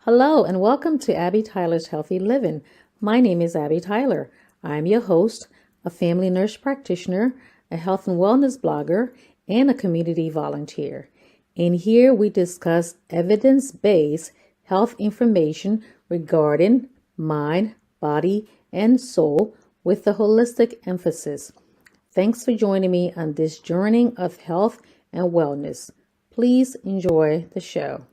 Hello, and welcome to Abby Tyler's Healthy Living. My name is Abby Tyler. I'm your host, a family nurse practitioner, a health and wellness blogger, and a community volunteer. In here, we discuss evidence based health information regarding mind, body, and soul with a holistic emphasis. Thanks for joining me on this journey of health and wellness. Please enjoy the show.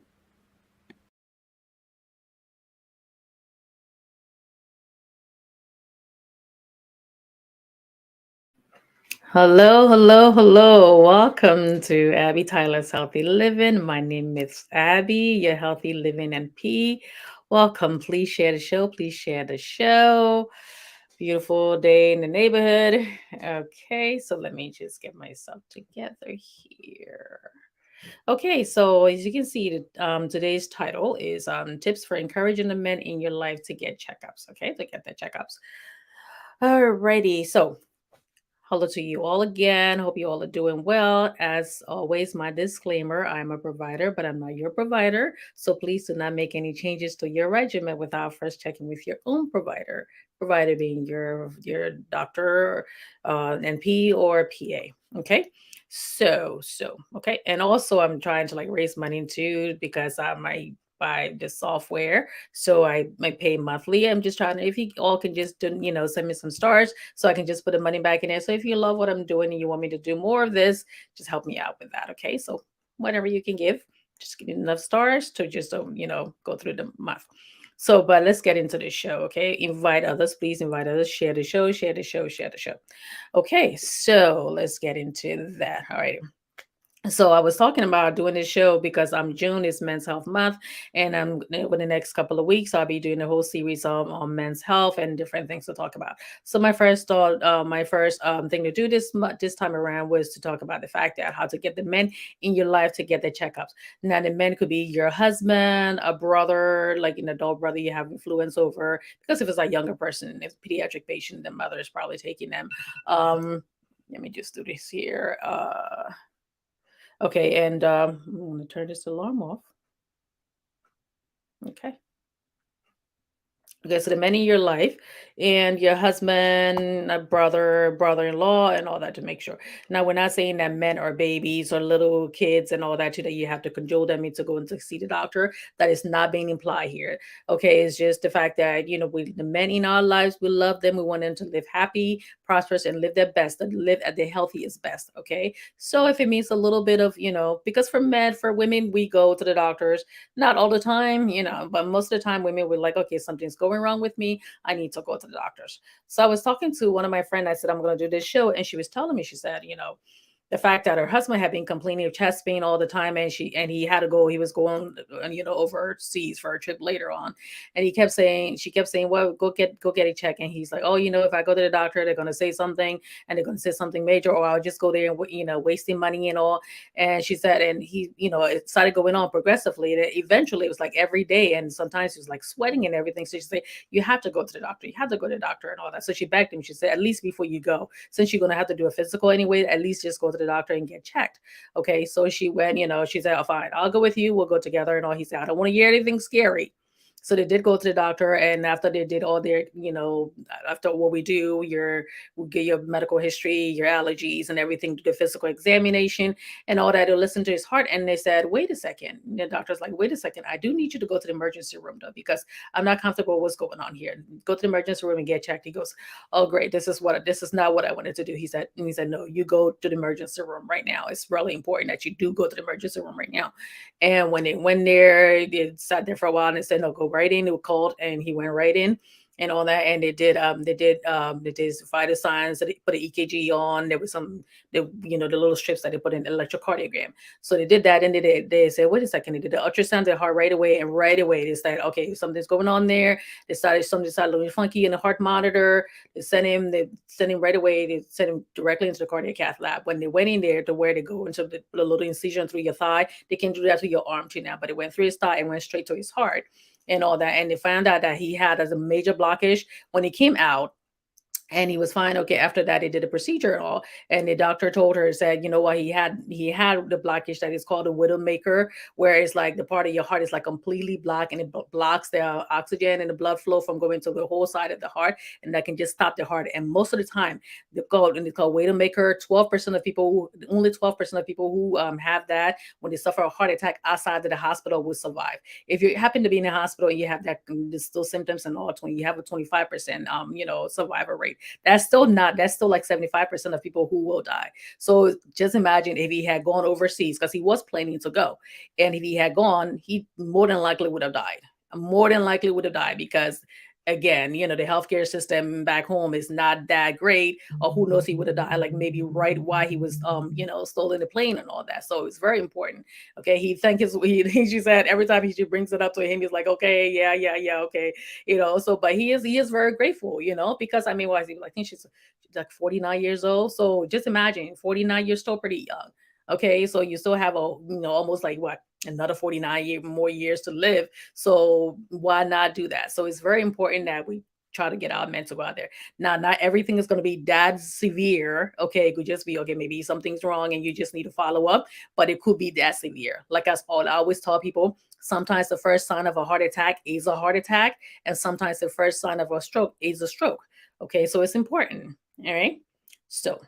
Hello, hello, hello. Welcome to Abby Tyler's Healthy Living. My name is Abby, your Healthy Living NP. Welcome. Please share the show. Please share the show. Beautiful day in the neighborhood. Okay, so let me just get myself together here. Okay, so as you can see, today's title is Tips for Encouraging the Men in Your Life to Get Checkups. Okay, to get their checkups. Alrighty, so hello to you all again. Hope you all are doing well. As always, my disclaimer, I'm a provider, but I'm not your provider. So please do not make any changes to your regimen without first checking with your own provider. Provider being your doctor, NP or PA. Okay. Okay. And also I'm trying to like raise money too because I might buy the software. So I pay monthly. I'm just trying to, if you all can just do, send me some stars so I can just put the money back in there. So if you love what I'm doing and you want me to do more of this, just help me out with that. Okay. So whatever you can give, just give me enough stars to just, go through the month. So, but let's get into the show. Okay. Invite others, please invite others, share the show, share the show, share the show. Okay. So let's get into that. All right. So I was talking about doing this show because June is Men's Health Month, and over the next couple of weeks I'll be doing a whole series on men's health and different things to talk about. So my first thought, my first thing to do this time around was to talk about the fact that how to get the men in your life to get their checkups. Now the men could be your husband, a brother, like an adult brother you have influence over. Because if it's a younger person, if pediatric patient, the mother is probably taking them. Let me just do this here. Okay, and I'm going to turn this alarm off. Okay. Okay, so the men in your life and your husband, brother, brother-in-law, and all that to make sure. Now, we're not saying that men are babies or little kids and all that too, that you have to cajole them into going to see the doctor. That is not being implied here. Okay, it's just the fact that the men in our lives, we love them. We want them to live happy, prosperous, and live their best, and live at their healthiest best. Okay, so if it means a little bit of because for men, for women, we go to the doctors not all the time, but most of the time women were like, okay, something's going wrong with me. I need to go to the doctors. So I was talking to one of my friends. I said, I'm going to do this show. And she was telling me, she said, the fact that her husband had been complaining of chest pain all the time, and he had to go, he was going overseas for a trip later on, and she kept saying, well, go get a check. And he's like, oh, if I go to the doctor, they're going to say something, and they're going to say something major, or I'll just go there and wasting money and all. And she said, and he, it started going on progressively, and eventually it was like every day, and sometimes he was like sweating and everything. So she said, you have to go to the doctor, you have to go to the doctor and all that. So she begged him, she said, at least before you go, since you're going to have to do a physical anyway, at least just go to the doctor and get checked. Okay. So she went, she said, oh, fine, I'll go with you. We'll go together and all. He said, I don't want to hear anything scary. So they did go to the doctor, and after they did all their, after what we get your medical history, your allergies, and everything, do the physical examination and all that. They listened to his heart, and they said, "Wait a second." The doctor's like, "Wait a second. I do need you to go to the emergency room, though, because I'm not comfortable with what's going on here. Go to the emergency room and get checked." He goes, "Oh, great. This is not what I wanted to do." He said, "No, you go to the emergency room right now. It's really important that you do go to the emergency room right now." And when they went there, they sat there for a while and they said, "No, go right in." They were called, and he went right in and all that. And they did vital signs. They put an EKG on. There was the little strips that they put in the electrocardiogram. So they did that, and they said, wait a second. They did the ultrasound, their heart right away, and right away they said, okay, something's going on there. Something started looking funky in the heart monitor. They sent him right away. They sent him directly into the cardiac cath lab. When they went in there to where they go into the little incision through your thigh, they can do that to your arm too now, but it went through his thigh and went straight to his heart and all that. And they found out that he had as a major blockage when he came out. and he was fine. Okay, after that, he did a procedure and all, and the doctor told her, said, you know what, he had the blockage that is called a widowmaker, where it's like the part of your heart is like completely blocked, and it blocks the oxygen and the blood flow from going to the whole side of the heart, and that can just stop the heart. And most of the time, it's called widowmaker. 12% of people, only 12% of people who have that, when they suffer a heart attack outside of the hospital, will survive. If you happen to be in the hospital and you have that, still symptoms and all, 20, you have a 25% survivor rate. That's still like 75% of people who will die. So just imagine if he had gone overseas, because he was planning to go, and if he had gone, he more than likely would have died. More than likely would have died, because again, the healthcare system back home is not that great. Or who knows, he would have died like maybe right while he was still in the plane and all that. So it's very important. Okay, he thank his she said every time she brings it up to him, he's like, okay, yeah, yeah, yeah, okay, so but he is very grateful, because I mean, well, I think she's like 49 years old. So just imagine, 49, you're still pretty young. Okay, so you still have almost like what, another more years to live. So why not do that? So it's very important that we try to get our mental out there. Now, not everything is going to be that severe. Okay, it could just be, okay, maybe something's wrong and you just need to follow up, but it could be that severe. Like I always tell people, sometimes the first sign of a heart attack is a heart attack, and sometimes the first sign of a stroke is a stroke. Okay, so it's important. All right. So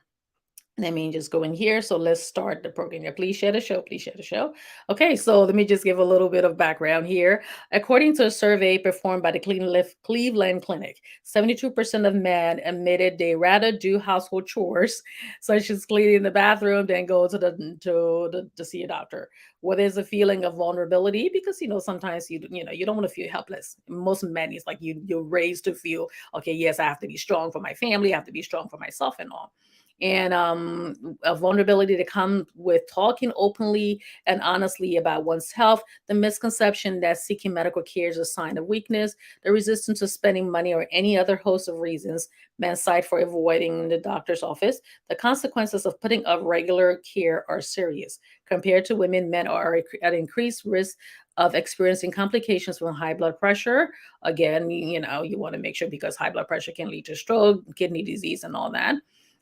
let me just go in here. So let's start the program here. Please share the show. Please share the show. Okay, so let me just give a little bit of background here. According to a survey performed by the Cleveland Clinic, 72% of men admitted they rather do household chores, such as cleaning the bathroom, than go to see a doctor. Well, there's a feeling of vulnerability, because sometimes you don't want to feel helpless. Most men, it's like you're raised to feel, okay, yes, I have to be strong for my family, I have to be strong for myself and all. And a vulnerability to come with talking openly and honestly about one's health, the misconception that seeking medical care is a sign of weakness, the resistance to spending money, or any other host of reasons men cite for avoiding the doctor's office. The consequences of putting up regular care are serious. Compared to women, men are at increased risk of experiencing complications from high blood pressure. Again, you want to make sure, because high blood pressure can lead to stroke, kidney disease, and all that.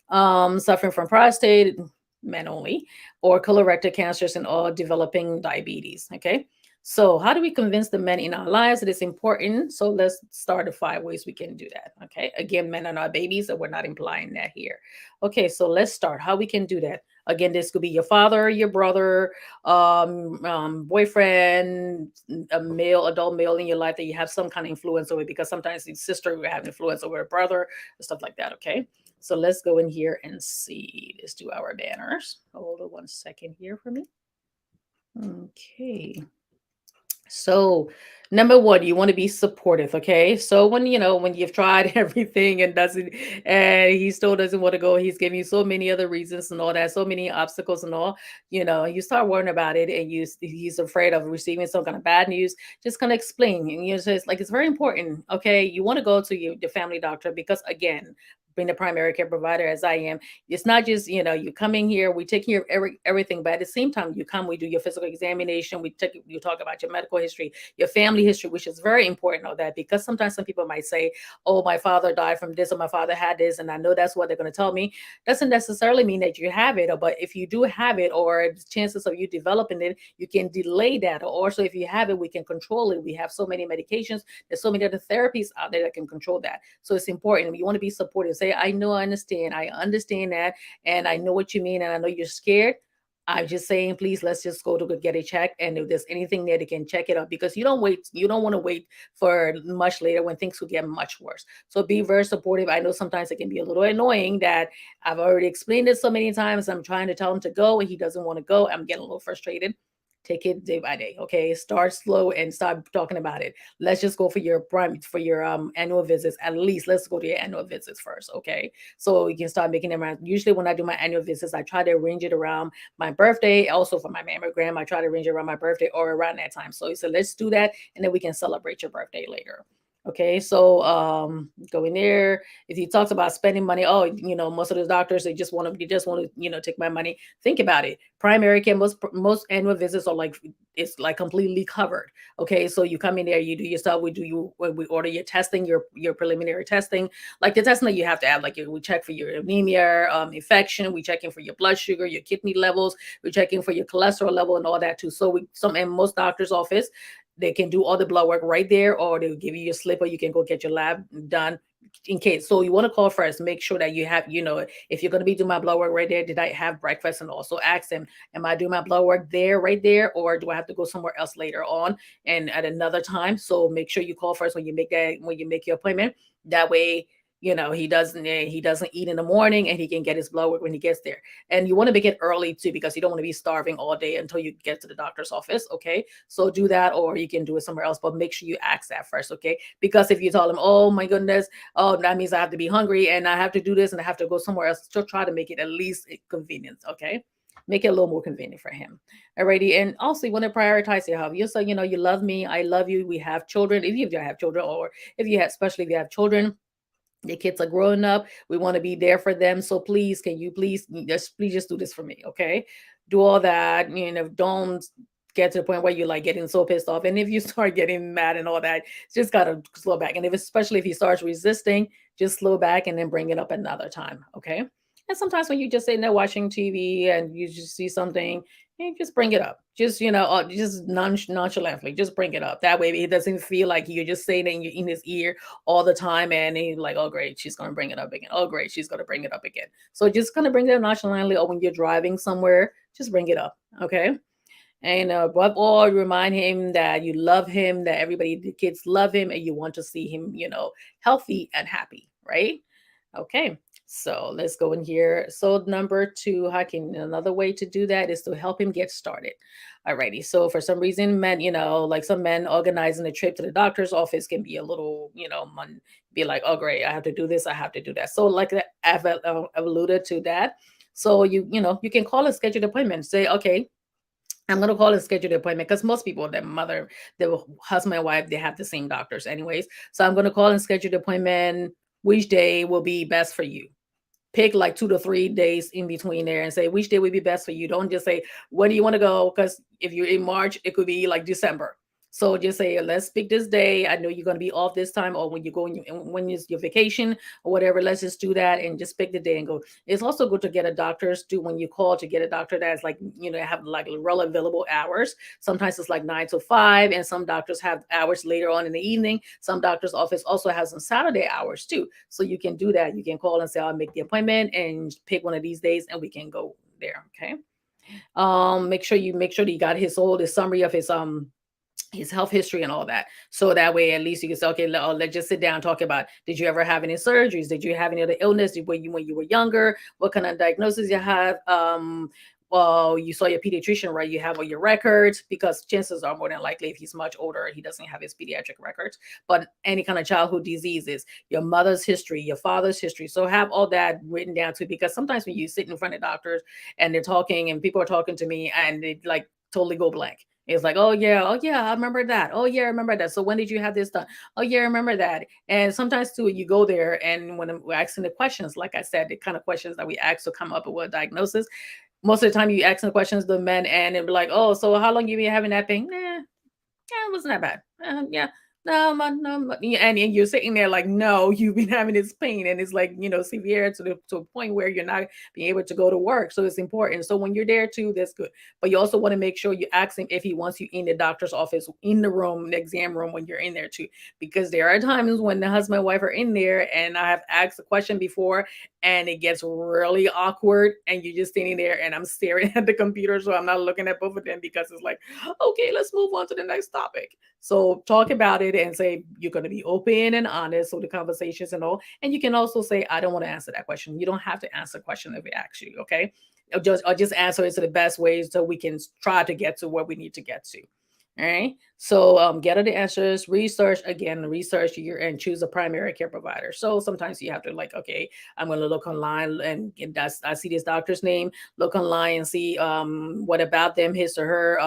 Suffering from prostate, men only, or colorectal cancers, and all developing diabetes. Okay. So, how do we convince the men in our lives that it's important? So, let's start the 5 ways we can do that. Okay. Again, men are not babies, so we're not implying that here. Okay. So, let's start how we can do that. Again, this could be your father, your brother, boyfriend, a adult male in your life that you have some kind of influence over, because sometimes your sister will have influence over a brother, stuff like that. Okay. So let's go in here and see. Let's do our banners. Hold on 1 second here for me. Okay. So, number one, you want to be supportive, okay? So when you've tried everything and doesn't, and he still doesn't want to go, he's giving you so many other reasons and all that, so many obstacles and all, you start worrying about it, and he's afraid of receiving some kind of bad news. Just kind of explain, and just like, it's very important, okay? You want to go to the family doctor, because again, being a primary care provider as I am, it's not just, you coming here, we take care of everything, but at the same time, you come, we do your physical examination, you talk about your medical history, your family history, which is very important of that, because sometimes some people might say, oh, my father died from this, or my father had this, and I know that's what they're going to tell me. Doesn't necessarily mean that you have it, but if you do have it, or chances of you developing it, you can delay that. Or also, if you have it, we can control it. We have so many medications, there's so many other therapies out there that can control that. So it's important. You want to be supportive. Say, I know, I understand that, and I know what you mean, and I know you're scared. I'm just saying, please, let's just go to get a check. And if there's anything there, they can check it out, because you don't want to wait for much later when things could get much worse. So be very supportive. I know sometimes it can be a little annoying that I've already explained it so many times. I'm trying to tell him to go and he doesn't want to go. I'm getting a little frustrated. Take it day by day. Okay. Start slow and start talking about it. Let's just go for your annual visits. At least let's go to your annual visits first. Okay. So you can start making them around. Usually when I do my annual visits, I try to arrange it around my birthday. Also for my mammogram, I try to arrange it around my birthday or around that time. So he said, let's do that, and then we can celebrate your birthday later. Okay, so go in there. If he talks about spending money, oh, most of the doctors they just want to take my money. Think about it. Primary care, most annual visits are like it's like completely covered. Okay, so you come in there, you do your stuff. We order your testing, your preliminary testing, like the testing that you have to have. Like we check for your anemia, infection. We checking for your blood sugar, your kidney levels. We're checking for your cholesterol level and all that too. So we some in most doctors' office they can do all the blood work right there, or they'll give you your slip, or you can go get your lab done in case. So you want to call first, make sure that you have, if you're going to be doing my blood work right there, did I have breakfast? And also ask them, am I doing my blood work there, right there, or do I have to go somewhere else later on and at another time? So make sure you call first when you make your appointment. That way, he doesn't eat in the morning and he can get his blood work when he gets there. And you want to make it early too, because you don't want to be starving all day until you get to the doctor's office. Okay, so do that, or you can do it somewhere else, but make sure you ask that first, okay? Because if you tell them, oh my goodness, oh, that means I have to be hungry and I have to do this and I have to go somewhere else, to try to make it at least a convenience, okay? Make it a little more convenient for him. Alrighty. And also you want to prioritize your health. You say, you love me, I love you, we have children. If you have children, or if you have, especially if you have children, the kids are growing up. We want to be there for them. So please, can you please just do this for me, okay? Do all that. Don't get to the point where you're like getting so pissed off. And if you start getting mad and all that, just gotta slow back. And especially if he starts resisting, just slow back and then bring it up another time, okay? And sometimes when you just sitting there watching TV and you just see something, just bring it up. Just just nonchalantly, just bring it up. That way, he doesn't feel like you're just saying it in his ear all the time, and he's like, oh great, she's going to bring it up again. Oh great, she's going to bring it up again. So just kind of bring it up nonchalantly, or when you're driving somewhere, just bring it up, okay? And above all, remind him that you love him, that everybody, the kids love him, and you want to see him, healthy and happy, right? Okay, so let's go in here. So number two, how can another way to do that is to help him get started. Alrighty. So for some reason, men, like some men organizing a trip to the doctor's office can be a little, be like, oh great, I have to do this, I have to do that. So like that, I've alluded to that. So you can call a scheduled appointment. Say, okay, I'm gonna call and schedule the appointment, because most people, their husband and wife, they have the same doctors anyways. So I'm gonna call and schedule the appointment. Which day will be best for you? Pick like 2 to 3 days in between there and say which day would be best for you. Don't just say when do you want to go, because if you're in March, it could be like December. So just say let's pick this day. I know you're going to be off this time, or when you go when is your vacation or whatever. Let's just do that and just pick the day and go. It's also good to get a doctor's too when you call, to get a doctor that's like have like real available hours. Sometimes it's like 9 to 5, and some doctors have hours later on in the evening. Some doctor's office also has some Saturday hours too. So you can do that. You can call and say, I'll make the appointment and pick one of these days and we can go there. Okay. Make sure that you got his summary of his health history and all that. So that way, at least you can say, okay, let's just sit down and talk about, did you ever have any surgeries? Did you have any other illness when you were younger? What kind of diagnosis you had? Well, you saw your pediatrician, right? You have all your records, because chances are more than likely, if he's much older, he doesn't have his pediatric records. But any kind of childhood diseases, your mother's history, your father's history. So have all that written down too, because sometimes when you sit in front of doctors and they're talking and people are talking to me and they like totally go blank. It's like, oh yeah, I remember that. Oh yeah, I remember that. So when did you have this done? Oh yeah, I remember that. And sometimes too, you go there and when we're asking the questions, like I said, the kind of questions that we ask to come up with a diagnosis, most of the time you ask the questions, the men, and it'll be like, oh, so how long you been having that pain? Yeah, it wasn't that bad. Yeah. No, yeah, and you're sitting there like, no, you've been having this pain, and it's like, severe to a point where you're not being able to go to work. So it's important. So when you're there too, that's good. But you also want to make sure you ask him if he wants you in the doctor's office, in the room, the exam room, when you're in there too, because there are times when the husband and wife are in there, and I have asked a question before, and it gets really awkward, and you're just sitting there, and I'm staring at the computer, so I'm not looking at both of them, because it's like, okay, let's move on to the next topic. So talk about it and say you're going to be open and honest with the conversations and all. And you can also say, I don't want to answer that question. You don't have to answer the question if it asks you, okay? Or just answer it to the best ways so we can try to get to where we need to get to. All right. So get her the answers, research again, research your and choose a primary care provider. So sometimes you have to like, okay, I'm gonna look online and that's I see this doctor's name, look online and see what about them, his or her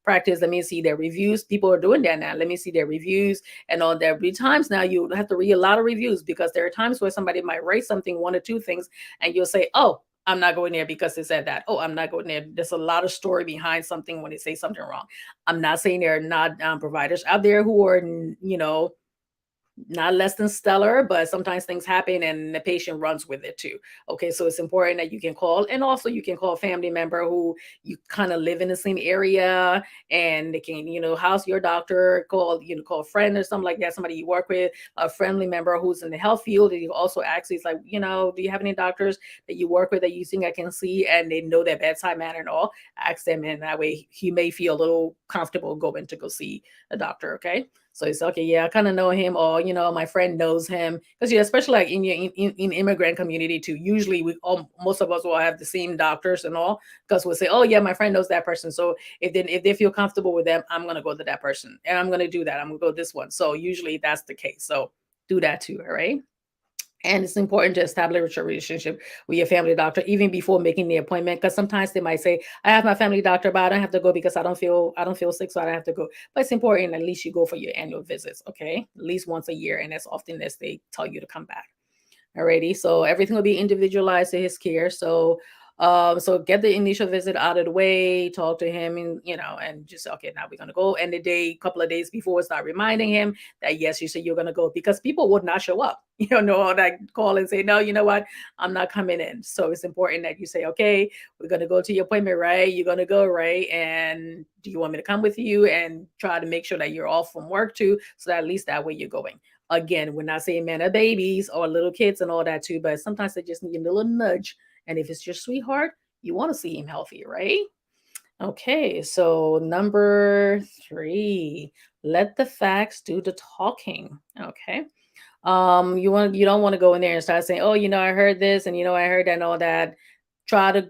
practice. Let me see their reviews. People are doing that now. Let me see their reviews and all that. Be times now you have to read a lot of reviews because there are times where somebody might write something, one or two things, and you'll say, oh, I'm not going there because it said that. Oh, I'm not going there. There's a lot of story behind something when they say something wrong. I'm not saying there are not providers out there who are, not less than stellar, but sometimes things happen and the patient runs with it too. Okay, so it's important that you can call, and also you can call a family member who you kind of live in the same area, and they can, how's your doctor? Call a friend or something like that, somebody you work with, a friendly member who's in the health field, and you also ask, it's like, do you have any doctors that you work with that you think I can see, and they know their bedside manner and all? Ask them, and that way he may feel a little comfortable going to go see a doctor. Okay. So it's okay, yeah, I kind of know him, or my friend knows him, because yeah, especially like in immigrant community too. Usually, we all most of us will have the same doctors and all, because we'll say, oh yeah, my friend knows that person. So if they feel comfortable with them, I'm gonna go to that person, and I'm gonna do that. I'm gonna go this one. So usually that's the case. So do that too. All right. And it's important to establish a relationship with your family doctor even before making the appointment. Because sometimes they might say, "I have my family doctor, but I don't have to go because I don't feel sick, so I don't have to go." But it's important at least you go for your annual visits, okay? At least once a year, and as often as they tell you to come back. Alrighty, so everything will be individualized to his care. So get the initial visit out of the way, talk to him, and and just okay, now we're gonna go. And the day, couple of days before, start reminding him that yes, you said you're gonna go, because people would not show up. All that call and say, no, you know what, I'm not coming in. So it's important that you say, okay, we're gonna go to your appointment, right? You're gonna go, right? And do you want me to come with you? And try to make sure that you're off from work too, so that at least that way you're going. Again, we're not saying men are babies or little kids and all that too, but sometimes they just need a little nudge. And if it's your sweetheart, you want to see him healthy, right? Okay, so number three, let the facts do the talking. Okay. You don't want to go in there and start saying, oh, I heard this, and I heard that and all that. Try to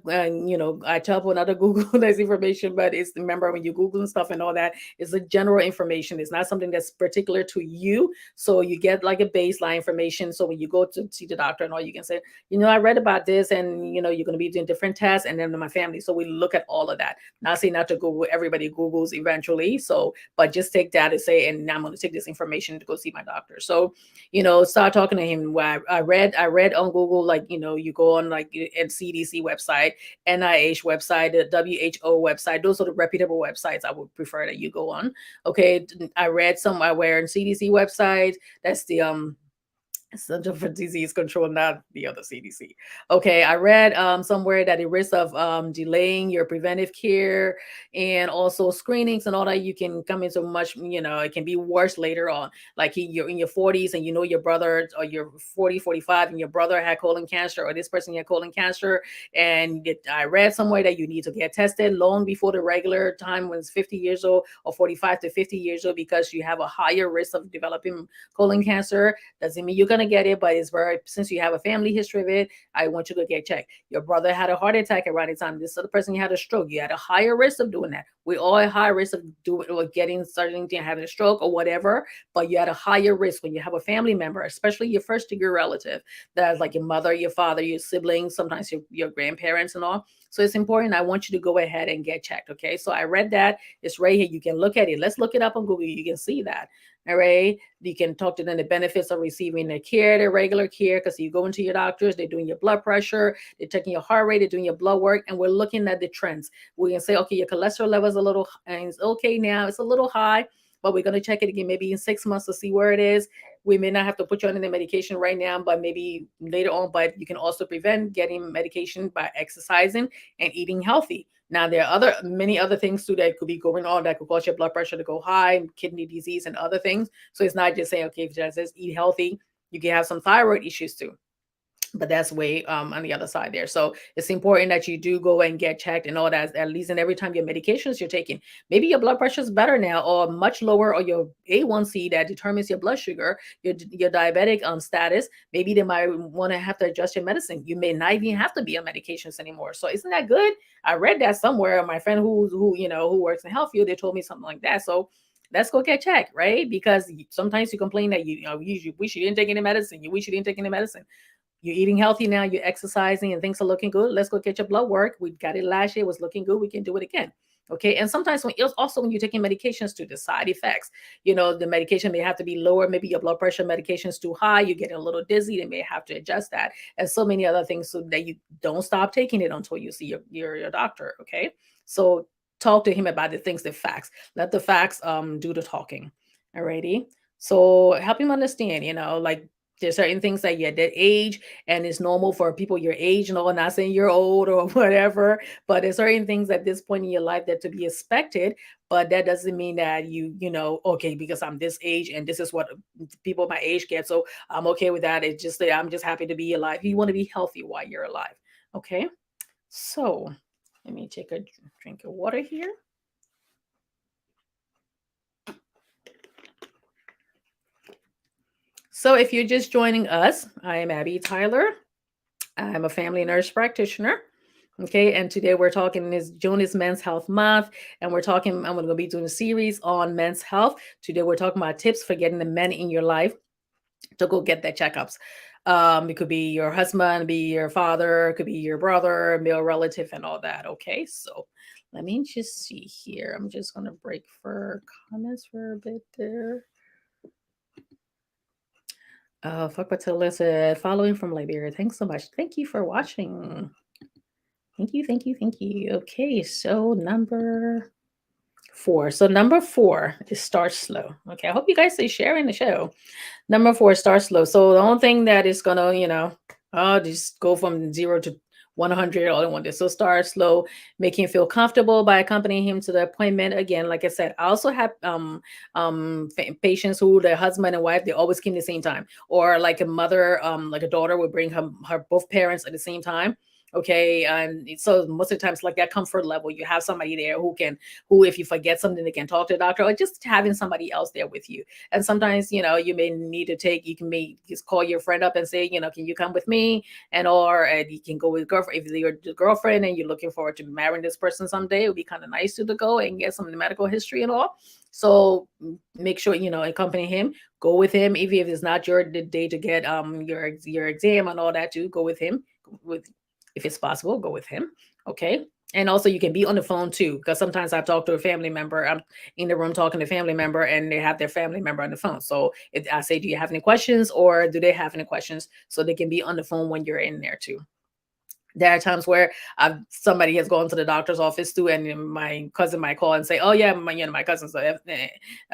I tell people not to Google this information, but it's, remember, when you Google and stuff and all that, it's a general information. It's not something that's particular to you, so you get like a baseline information. So when you go to see the doctor and all, you can say, I read about this, and you're going to be doing different tests, and then my family. So we look at all of that. Not saying not to Google. Everybody Googles eventually, so but just take that and say, and now I'm going to take this information to go see my doctor. So start talking to him. Where I read on Google, like, you go on like and CDC website, NIH website, the WHO website. Those are the reputable websites I would prefer that you go on. Okay. I read somewhere in CDC website. That's the Center for Disease Control, not the other CDC. Okay, I read somewhere that the risk of delaying your preventive care and also screenings and all that, you can come into much, it can be worse later on. Like you're in your 40s, and your brother, or you're 40, 45, and your brother had colon cancer, or this person had colon cancer. And I read somewhere that you need to get tested long before the regular time when it's 50 years old, or 45 to 50 years old, because you have a higher risk of developing colon cancer. Doesn't mean you're gonna get it, but it's very, since you have a family history of it, I want you to get checked. Your brother had a heart attack around the time. This other person had a stroke. You had a higher risk of doing that. We all at high risk of doing or getting starting to having a stroke or whatever, but you had a higher risk when you have a family member, especially your first degree relative, that's like your mother, your father, your siblings, sometimes your grandparents and all. So it's important. I want you to go ahead and get checked. Okay. So I read that. It's right here. You can look at it. Let's look it up on Google. You can see that. All right. You can talk to them the benefits of receiving the care, the regular care, because you go into your doctors, they're doing your blood pressure, they're checking your heart rate, they're doing your blood work, and we're looking at the trends. We can say, okay, your cholesterol level is a little, and it's okay now, it's a little high, but we're going to check it again maybe in 6 months to see where it is. We may not have to put you on the medication right now, but maybe later on. But you can also prevent getting medication by exercising and eating healthy. Now there are many other things too that could be going on that could cause your blood pressure to go high, kidney disease, and other things. So it's not just saying, okay, if it just says eat healthy, you can have some thyroid issues too. but that's way on the other side there. So it's important that you do go and get checked and all that, at least. And every time your medications you're taking, maybe your blood pressure is better now or much lower, or your A1C that determines your blood sugar, your diabetic status. Maybe they might want to have to adjust your medicine. You may not even have to be on medications anymore. So isn't that good? I read that somewhere. My friend who works in health field, they told me something like that. So let's go get checked, right? Because sometimes you complain that you wish you didn't take any medicine. You wish you didn't take any medicine. You're eating healthy now, you're exercising, and things are looking good. Let's go get your blood work. We got it last year, it was looking good. We can do it again. Okay. And sometimes when you're taking medications to the side effects, the medication may have to be lower. Maybe your blood pressure medication is too high. You're getting a little dizzy. They may have to adjust that, and so many other things, so that you don't stop taking it until you see your doctor. Okay. So talk to him about the things, the facts. Let the facts do the talking. Alrighty. So help him understand, like there's certain things that you're that age, and it's normal for people your age. No, I'm not saying you're old or whatever, but there's certain things at this point in your life that to be expected. But that doesn't mean that okay, because I'm this age and this is what people my age get, so I'm okay with that. It's just that I'm just happy to be alive. You want to be healthy while you're alive. Okay. So let me take a drink of water here. So if you're just joining us, I am Abby Tyler. I'm a family nurse practitioner. Okay, and today we're talking is June is Men's Health Month, and I'm going to be doing a series on men's health. Today we're talking about tips for getting the men in your life to go get their checkups. It could be your husband, be your father, it could be your brother, male relative, and all that. Okay, so let me just see here. I'm just going to break for comments for a bit there. Fuck Patilla said, following from Liberia. Thanks so much. Thank you for watching. Thank you, thank you, thank you. Okay, so number 4. So number 4 is start slow. Okay, I hope you guys are sharing the show. Number 4, start slow. So the only thing that is gonna, just go from 0 to 100 all in one day. So start slow, make him feel comfortable by accompanying him to the appointment. Again, like I said, I also have patients who their husband and wife, they always came the same time, or like a mother, like a daughter would bring her both parents at the same time. Okay, and so most of the times, like that comfort level, you have somebody there who if you forget something, they can talk to the doctor, or just having somebody else there with you. And sometimes, you may need to you can just call your friend up and say, can you come with me? And you can go with girlfriend. If you're the girlfriend and you're looking forward to marrying this person someday, it would be kind of nice to go and get some of the medical history and all. So make sure, accompany him, go with him, even if it's not your day to get your exam and all that too, go with him. With If it's possible, go with him. Okay. And also you can be on the phone too, because sometimes I've talked to a family member. I'm in the room talking to a family member and they have their family member on the phone. So if I say, do you have any questions, or do they have any questions? So they can be on the phone when you're in there too. There are times where somebody has gone to the doctor's office too, and my cousin might call and say, "Oh yeah, my cousin's a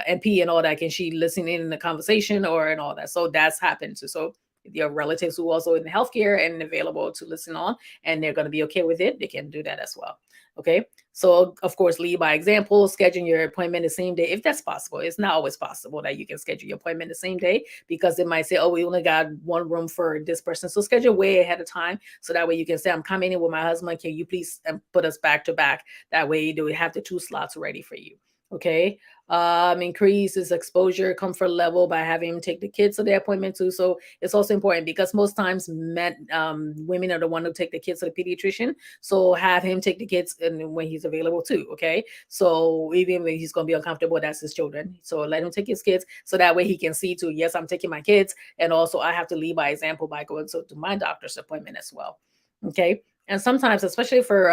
NP and all that. Can she listen in the conversation or and all that?" So that's happened too. So your relatives who also in healthcare and available to listen on, and they're going to be okay with it, they can do that as well. Okay. So of course, lead by example, scheduling your appointment the same day if that's possible. It's not always possible that you can schedule your appointment the same day, because they might say, "Oh, we only got one room for this person." So schedule way ahead of time, so that way you can say, "I'm coming in with my husband. Can you please put us back to back?" That way you have the 2 slots ready for you. Okay. Increases exposure comfort level by having him take the kids to the appointment too. So it's also important, because most times women are the one who take the kids to the pediatrician. So have him take the kids and when he's available too. Okay. So even when he's going to be uncomfortable, that's his children. So let him take his kids, so that way he can see too, yes, I'm taking my kids. And also I have to lead by example by going to my doctor's appointment as well. Okay. And sometimes, especially for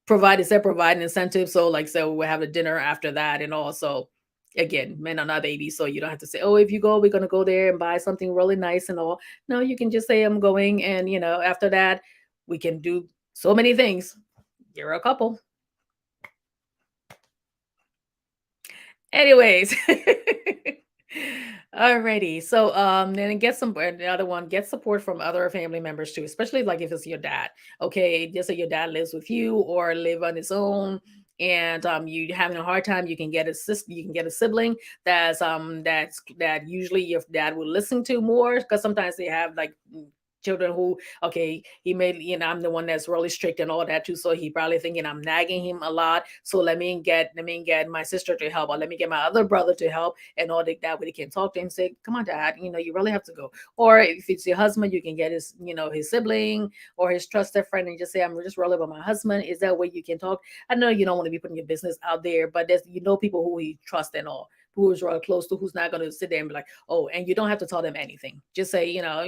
providing incentives. So we'll have a dinner after that. And also, again, men are not babies, so you don't have to say, "Oh, if you go, we're going to go there and buy something really nice and all." No, you can just say, "I'm going." And after that, we can do so many things. You're a couple. Anyways. Alrighty. So then get some the other one, get support from other family members too, especially like if it's your dad. Okay, just say your dad lives with you or live on his own, and you having a hard time, you can get a sibling that usually your dad will listen to more, because sometimes they have like children who, okay, he may, I'm the one that's really strict and all that too. So he probably thinking I'm nagging him a lot. So let me get my sister to help, or let me get my other brother to help, and all that way they can talk to him, say, come on, dad, you really have to go. Or if it's your husband, you can get his sibling or his trusted friend and just say, I'm just rolling with my husband. Is that way you can talk? I know you don't want to be putting your business out there, but there's people who he trust and all, who is really close to, who's not going to sit there and be like, oh, and you don't have to tell them anything. Just say, yeah,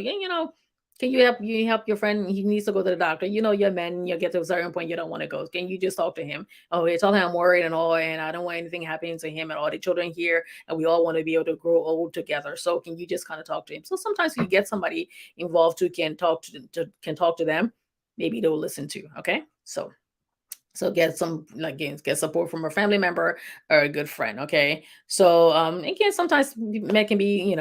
can you help your friend? He needs to go to the doctor. You're men. You get to a certain point, you don't want to go. Can you just talk to him? Oh, yeah, tell him I'm worried and all, and I don't want anything happening to him and all the children here, and we all want to be able to grow old together. So can you just kind of talk to him? So sometimes you get somebody involved who can talk to them. Maybe they'll listen to. Okay, so get some, like, get support from a family member or a good friend. Okay, so again, sometimes men can be,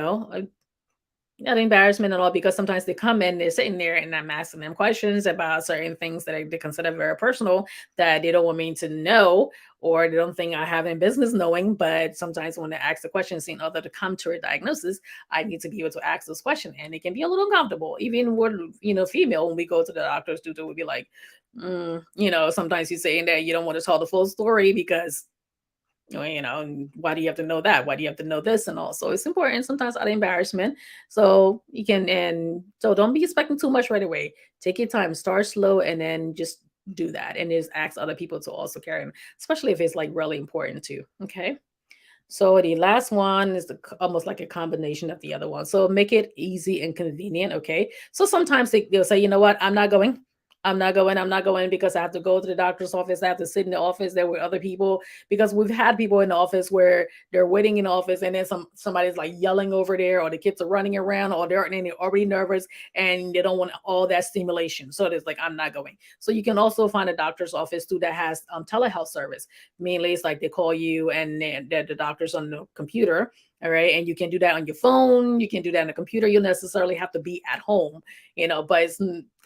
not embarrassment at all, because sometimes they come in, they're sitting there, and I'm asking them questions about certain things that they consider very personal, that they don't want me to know, or they don't think I have any business knowing. But sometimes when they ask the questions in order to come to a diagnosis, I need to be able to ask those questions, and it can be a little uncomfortable. Even with female, when we go to the doctors, due to would be like, sometimes you say in there you don't want to tell the full story because why do you have to know that? Why do you have to know this and all? So it's important sometimes out of embarrassment. So you can, and so don't be expecting too much right away. Take your time, start slow, and then just do that. And just ask other people to also carry them, especially if it's like really important too. Okay. So the last one is almost like a combination of the other one. So make it easy and convenient. Okay. So sometimes they'll say, you know what, I'm not going. I'm not going because I have to go to the doctor's office. I have to sit in the office there with other people, because we've had people in the office where they're waiting in the office, and then somebody's like yelling over there, or the kids are running around, or they're already nervous and they don't want all that stimulation. So it's like, I'm not going. So you can also find a doctor's office too that has telehealth service. Mainly it's like they call you, and the doctor's on the computer. All right. And you can do that on your phone. You can do that on the computer. You don't necessarily have to be at home, but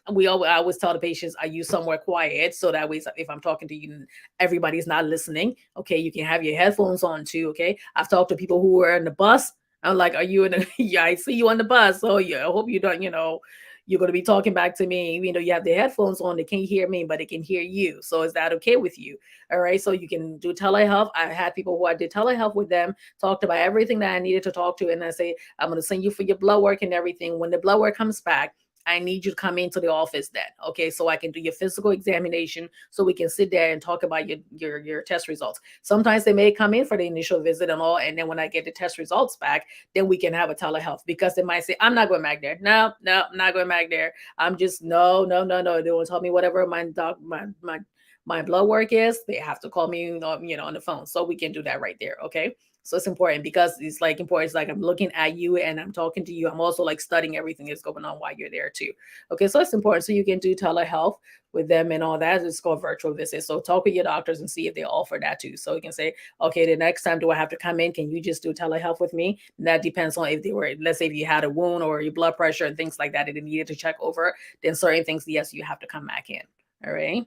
I always tell the patients I use somewhere quiet, so that way if I'm talking to you, everybody's not listening. Okay, you can have your headphones on too. Okay, I've talked to people who were in the bus. I'm like, are you in the yeah, I see you on the bus. So yeah, I hope you don't, you're going to be talking back to me, even though you have the headphones on. They can't hear me, but they can hear you. So is that okay with you? All right. So you can do telehealth. I had people who I did telehealth with them, talked about everything that I needed to talk to. And I say, I'm going to send you for your blood work and everything. When the blood work comes back, I need you to come into the office then, okay? So I can do your physical examination, so we can sit there and talk about your test results. Sometimes they may come in for the initial visit and all, and then when I get the test results back, then we can have a telehealth, because they might say, I'm not going back there. No, no, I'm not going back there. I'm just no, no, no, no. They will tell me whatever my blood work is. They have to call me, on the phone, so we can do that right there, okay? So it's important, because it's like important. It's like I'm looking at you and I'm talking to you. I'm also like studying everything that's going on while you're there too. Okay, so it's important. So you can do telehealth with them and all that. It's called virtual visits. So talk with your doctors and see if they offer that too. So you can say, okay, the next time do I have to come in? Can you just do telehealth with me? And that depends on if they were, let's say if you had a wound or your blood pressure and things like that, that they needed to check over, then certain things, yes, you have to come back in. All right.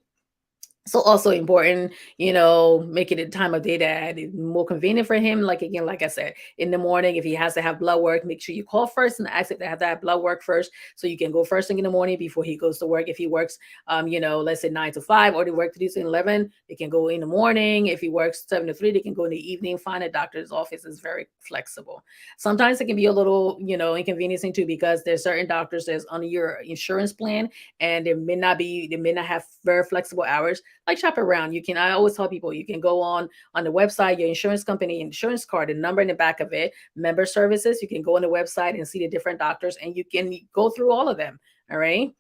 So also important, making it time of day that is more convenient for him. Like again, like I said, in the morning, if he has to have blood work, make sure you call first and ask if they have to have blood work first. So you can go first thing in the morning before he goes to work. If he works, let's say 9 to 5, or they work 3 to 11, they can go in the morning. If he works 7 to 3, they can go in the evening. Find a doctor's office is very flexible. Sometimes it can be a little, inconveniencing too, because there's certain doctors that's on your insurance plan, and they may not have very flexible hours. Like, shop around. I always tell people, you can go on the website, your insurance company insurance card, the number in the back of it, member services. You can go on the website and see the different doctors, and you can go through all of them. All right.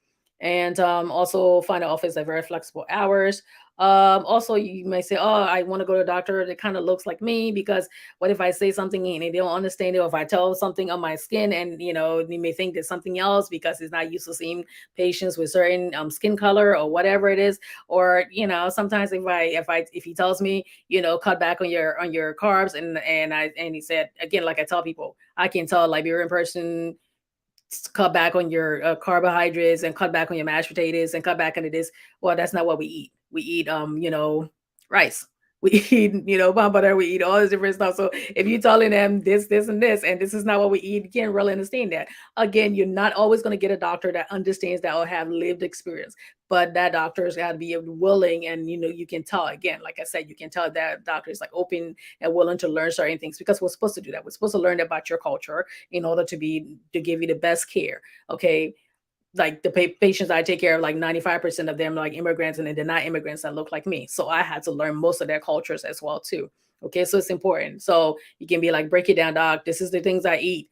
And also find an office at very flexible hours. Also, you may say, oh, I want to go to a doctor that kind of looks like me, because what if I say something and they don't understand it, or if I tell something on my skin, and they may think there's something else, because it's not used to seeing patients with certain skin color or whatever it is. Or sometimes if he tells me, cut back on your carbs, and he said, again, like I tell people, I can tell a Liberian person, cut back on your carbohydrates, and cut back on your mashed potatoes, and cut back on this. Well, that's not what we eat. We eat rice. We eat, peanut butter, we eat all this different stuff. So if you're telling them this, and this, and this is not what we eat, you can't really understand that. Again, you're not always going to get a doctor that understands that or have lived experience, but that doctor's got to be willing, and you can tell. Again, like I said, you can tell that doctor is like open and willing to learn certain things, because we're supposed to do that. We're supposed to learn about your culture in order to give you the best care. Okay, like the patients I take care of, like 95% of them are like immigrants, and then they're not immigrants that look like me. So I had to learn most of their cultures as well too. Okay, so it's important. So you can be like, break it down, doc. This is the things I eat.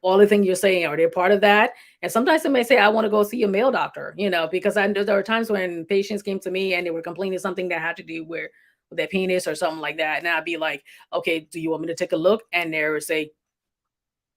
All the things you're saying, are they part of that? And sometimes they may say, I want to go see a male doctor, because I know there are times when patients came to me and they were complaining something that had to do with their penis or something like that. And I'd be like, okay, do you want me to take a look? And they would say,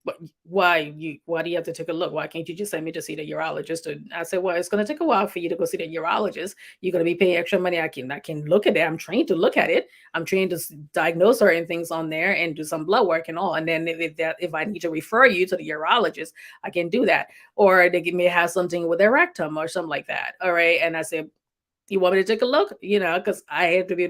but why do you have to take a look? Why can't you just send me to see the urologist? And I said, well, it's going to take a while for you to go see the urologist. You're going to be paying extra money. I can look at it. I'm trained to look at it. I'm trained to diagnose certain things on there and do some blood work and all. And then if I need to refer you to the urologist, I can do that. Or they may have something with their rectum or something like that. All right. And I said, you want me to take a look? Because I have to be,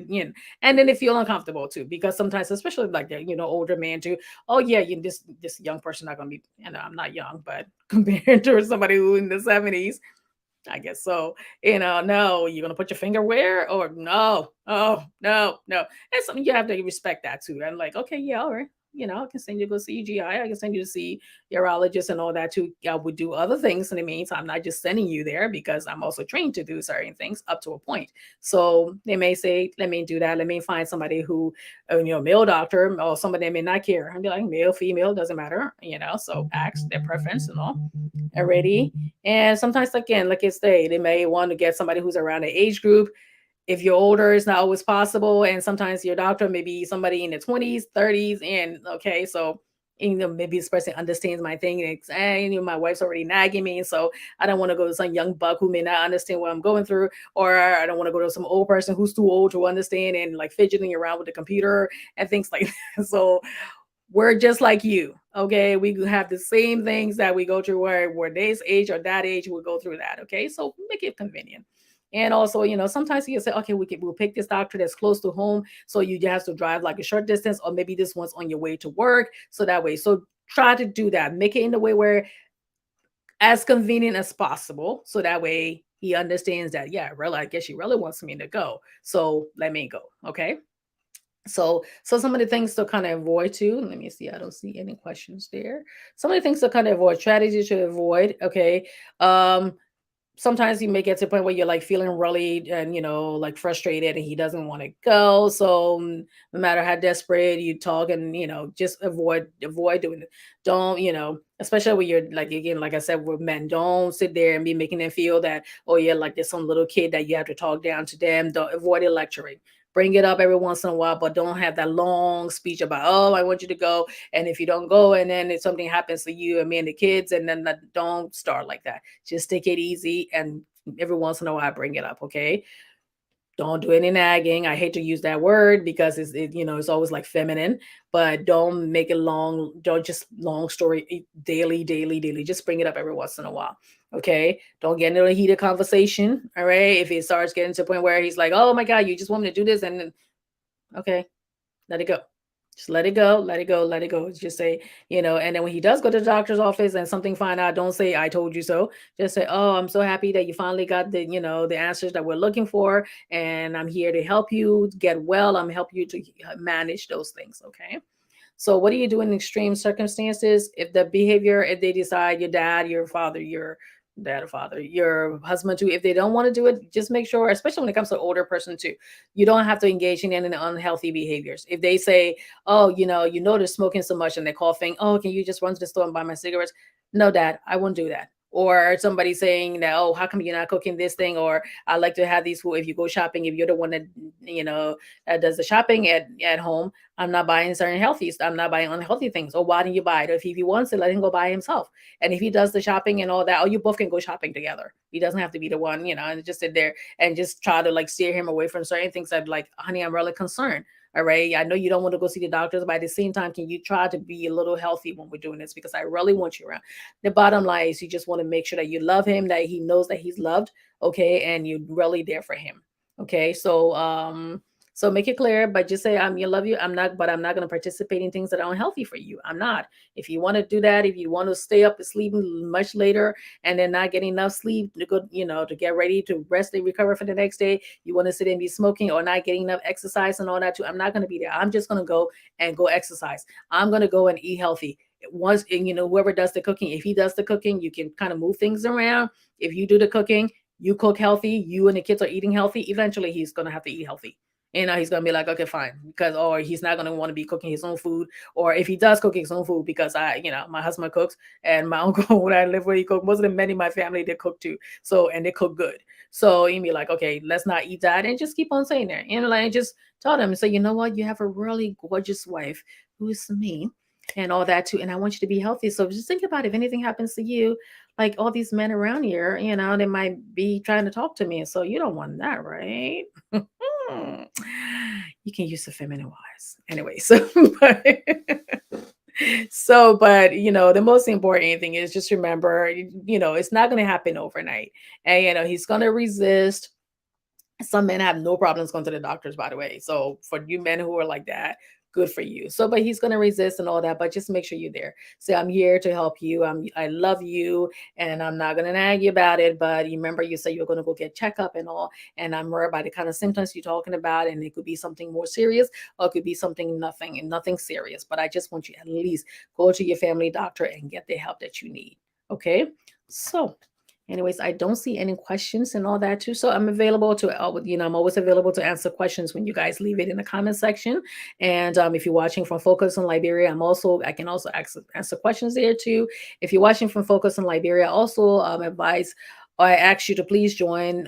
and then they feel uncomfortable too, because sometimes, especially like the, older man too. Oh yeah, this young person not gonna be, I'm not young, but compared to somebody who in the 70s, I guess so. No, you're gonna put your finger where, or no? Oh, no, no. And something you have to respect that too. I'm like, okay, yeah, all right. I can send you to go see GI. I can send you to see urologist and all that too. I would do other things in the meantime. I'm not just sending you there, because I'm also trained to do certain things up to a point. So they may say, let me do that. Let me find somebody who, male doctor, or somebody that may not care. I'd be like, male, female, doesn't matter. So ask their preference and all already. And sometimes, again, like I say, they may want to get somebody who's around the age group. If you're older, it's not always possible. And sometimes your doctor may be somebody in the 20s, 30s. And okay, so maybe this person understands my thing. And my wife's already nagging me. So I don't want to go to some young buck who may not understand what I'm going through. Or I don't want to go to some old person who's too old to understand and like fidgeting around with the computer and things like that. So we're just like you. Okay. We have the same things that we go through, where this age or that age will go through that. Okay. So make it convenient. And also, sometimes you can say, okay, we'll pick this doctor that's close to home. So you just have to drive like a short distance, or maybe this one's on your way to work. So that way, so try to do that. Make it in the way where as convenient as possible. So that way he understands that, yeah, really, I guess she really wants me to go. So let me go. Okay. So some of the things to kind of avoid too. Let me see. I don't see any questions there. Some of the things to kind of avoid, strategies to avoid. Okay. Um, Sometimes you may get to a point where you're like feeling really and like frustrated, and he doesn't want to go. So no matter how desperate you talk, and just avoid doing it. Don't, especially when you're like, again, like I said, with men, don't sit there and be making them feel that, oh yeah, like there's some little kid that you have to talk down to them. Don't avoid it lecturing. Bring it up every once in a while, but don't have that long speech about, oh, I want you to go. And if you don't go, and then if something happens to you and me and the kids, and then don't start like that. Just take it easy, and every once in a while bring it up. Okay. Don't do any nagging. I hate to use that word because it's always like feminine, but don't make it long. Don't just long story daily, daily, daily. Just bring it up every once in a while. Okay. Don't get into a heated conversation. All right. If it starts getting to the point where he's like, oh my God, you just want me to do this. And then, okay, let it go. Just let it go, let it go, let it go. Just say, and then when he does go to the doctor's office and something find out, don't say, I told you so. Just say, oh, I'm so happy that you finally got the answers that we're looking for. And I'm here to help you get well. I'm help you to manage those things. Okay. So what do you do in extreme circumstances? If they decide, your dad, your father, your dad or father, your husband too, if they don't want to do it, just make sure, especially when it comes to older person too, you don't have to engage in any unhealthy behaviors. If they say, oh, they're smoking so much and they're coughing, oh, can you just run to the store and buy my cigarettes? No, dad, I won't do that. Or somebody saying that, oh, how come you're not cooking this thing? Or I like to have these who, if you go shopping, if you're the one that, does the shopping at home, I'm not buying certain healthy stuff. I'm not buying unhealthy things. Or why didn't you buy it? Or if he wants to, let him go buy himself. And if he does the shopping and all that, oh, you both can go shopping together. He doesn't have to be the one, and just sit there and just try to like steer him away from certain things. I'd like, honey, I'm really concerned. All right. I know you don't want to go see the doctors, but at the same time, can you try to be a little healthy when we're doing this? Because I really want you around. The bottom line is you just want to make sure that you love him, that he knows that he's loved. Okay. And you're really there for him. Okay. So, So make it clear, but just say, "I'm you love you. I'm not, but I'm not going to participate in things that are unhealthy for you. I'm not. If you want to do that, if you want to stay up and sleep much later and then not getting enough sleep to go, to get ready to rest and recover for the next day, you want to sit and be smoking or not getting enough exercise and all that too. I'm not going to be there. I'm just going to go and go exercise. I'm going to go and eat healthy. Once, and whoever does the cooking, if he does the cooking, you can kind of move things around. If you do the cooking, you cook healthy, you and the kids are eating healthy, eventually he's going to have to eat healthy. He's gonna be like, okay, fine, because or he's not gonna want to be cooking his own food, or if he does cook his own food, because my husband cooks, and my uncle when I live where he cooked, most of the men in my family they cook too, so and they cook good. So you'd be like, okay, let's not eat that, and just keep on saying that, like just tell them and say, you know what, you have a really gorgeous wife who is me, and all that too, and I want you to be healthy. So just think about if anything happens to you, like all these men around here, they might be trying to talk to me, so you don't want that, right? You can use the feminine wise. Anyway, so but but the most important thing is just remember, it's not going to happen overnight. And he's going to resist. Some men have no problems going to the doctors, by the way. So for you men who are like that, good for you. So, but he's going to resist and all that. But just make sure you're there. Say, I'm here to help you. I love you, and I'm not going to nag you about it. But you remember, you said you're going to go get checkup and all. And I'm worried about the kind of symptoms you're talking about, and it could be something more serious, or it could be something nothing and nothing serious. But I just want you at least go to your family doctor and get the help that you need. Okay. So anyways, I don't see any questions and all that too. So I'm available to, I'm always available to answer questions when you guys leave it in the comment section. And if you're watching from Focus on Liberia, I can also answer questions there too. If you're watching from Focus on Liberia, also advise, I ask you to please join,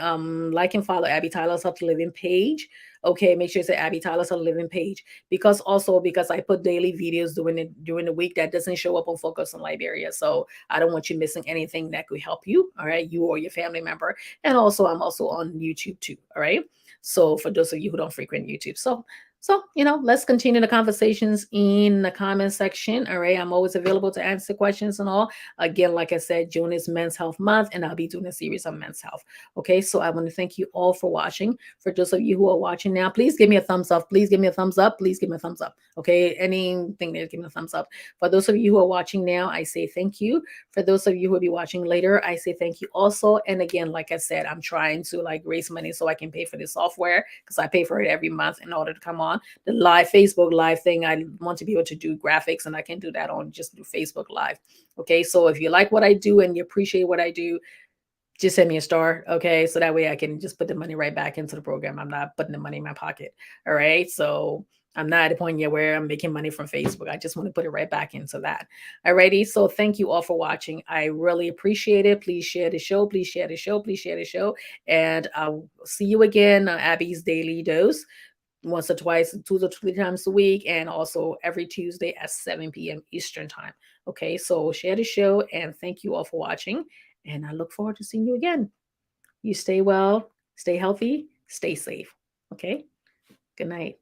like and follow Abby Tyler's Health Living page. Okay, make sure it's Abby Tyler's Health Living page, because I put daily videos during the week that doesn't show up on Focus on Liberia. So I don't want you missing anything that could help you, all right, you or your family member. And also, I'm also on YouTube too, all right? So for those of you who don't frequent YouTube. So, let's continue the conversations in the comment section. All right. I'm always available to answer questions and all. Again, like I said, June is Men's Health Month, and I'll be doing a series on men's health. Okay. So I want to thank you all for watching. For those of you who are watching now, please give me a thumbs up. Please give me a thumbs up. Please give me a thumbs up. Okay. Anything there, give me a thumbs up. For those of you who are watching now, I say thank you. For those of you who will be watching later, I say thank you also. And again, like I said, I'm trying to raise money so I can pay for the software, because I pay for it every month in order to come on the live Facebook live thing. I want to be able to do graphics, and I can do that on just do Facebook Live. Okay. So if you like what I do and you appreciate what I do, just send me a star. Okay. So that way I can just put the money right back into the program. I'm not putting the money in my pocket. All right. So I'm not at a point yet where I'm making money from Facebook. I just want to put it right back into that. Alrighty. So thank you all for watching. I really appreciate it. Please share the show. Please share the show. Please share the show. And I'll see you again on Abby's Daily Dose, once or twice, 2 to 3 times a week, and also every Tuesday at 7 p.m. Eastern Time. Okay, so share the show, and thank you all for watching. And I look forward to seeing you again. You stay well, stay healthy, stay safe. Okay, good night.